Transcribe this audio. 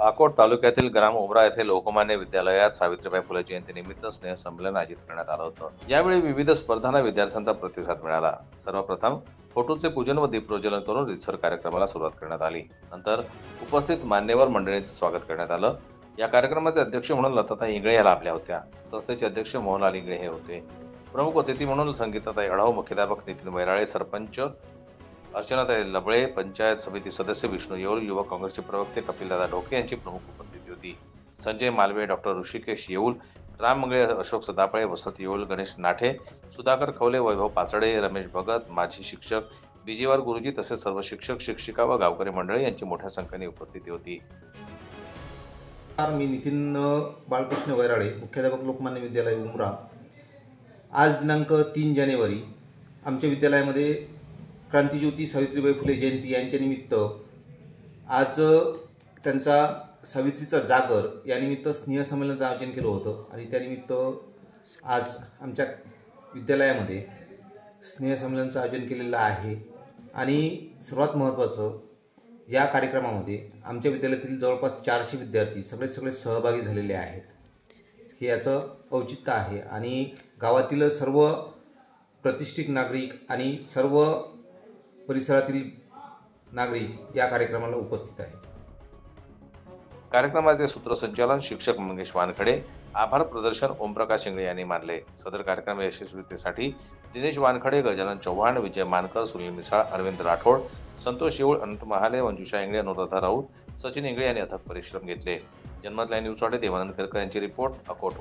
अकोट तालुक्यातील ग्राम उमरा येथे लोकमान्य विद्यालयात सावित्रीबाई फुले जयंतीनिमित्त स्नेहसंमेलन आयोजित करण्यात आलं होतं। यावेळी विविध स्पर्धांना विद्यार्थ्यांचा प्रतिसाद मिळाला। सर्वप्रथम फोटोचे पूजन व दीपप्रज्वलन करून रीतसर कार्यक्रमाला सुरुवात करण्यात आली। नंतर उपस्थित मान्यवर मंडळींचे स्वागत करण्यात आलं। या कार्यक्रमाचे अध्यक्ष म्हणून लताताई इंगळे या लाभल्या होत्या। संस्थेचे अध्यक्ष मोहनलाल इंगळे हे होते। प्रमुख अतिथी म्हणून संगीताताई अढाव, मुख्याध्यापक नितीन वैराळे, सरपंच अर्चनाताई लबळे, पंचायत समिती सदस्य विष्णू येऊल, युवक काँग्रेसचे प्रवक्ते कपिलदादा ढोके यांची प्रमुख उपस्थिती होती। संजय मालवे, डॉक्टर ऋषिकेश येऊल, राम मंगळे, अशोक सदापळे, वसंत येऊल, गणेश नाठे, सुधाकर खवले, वैभव पाचडे, रमेश भगत, माजी शिक्षक बीजीवार गुरुजी तसेच सर्व शिक्षक, शिक्षिका व गावकरी मंडळी यांची मोठ्या संख्येने उपस्थिती होती। मी नितीन बाळकृष्ण वैराळे, मुख्याध्यापक लोकमान्य विद्यालय उमरा। आज दिनांक 3 जानेवारी आमच्या विद्यालयामध्ये क्रांतिज्योती सावित्रीबाई फुले जयंती यांच्या निमित्त आज त्यांचा सावित्रीचा जागर या निमित्त स्नेहसंमेलनाचं आयोजन केलं होतं आणि त्यानिमित्त आज आमच्या विद्यालयामध्ये स्नेहसंमेलनाचं आयोजन केलेलं आहे। आणि सर्वात महत्त्वाचं, या कार्यक्रमामध्ये आमच्या विद्यालयातील जवळपास 400 विद्यार्थी सगळे सहभागी झालेले आहेत। हे याचं औचित्य आहे आणि गावातील सर्व प्रतिष्ठित नागरिक आणि सर्व परिसरातील नागरिक या कार्यक्रमाला उपस्थित आहेत। कार्यक्रमाचे सूत्रसंचालन शिक्षक मंगेश वानखडे, आभार प्रदर्शन ओमप्रकाश इंगळे यांनी मानले। सदर कार्यक्रम यशस्वीतेसाठी दिनेश वानखडे, गजानन चव्हाण, विजय मानकर, सुनील मिसाळ, अरविंद राठोड, संतोष येऊळ, अनंत महाले, मंजुषा इंगळे, अनुराधा राऊत, सचिन इंगळे यांनी अथक परिश्रम घेतले। जन्मत लाईव्ह न्यूजसाठी देवानंद केरकर यांची रिपोर्ट, अकोट।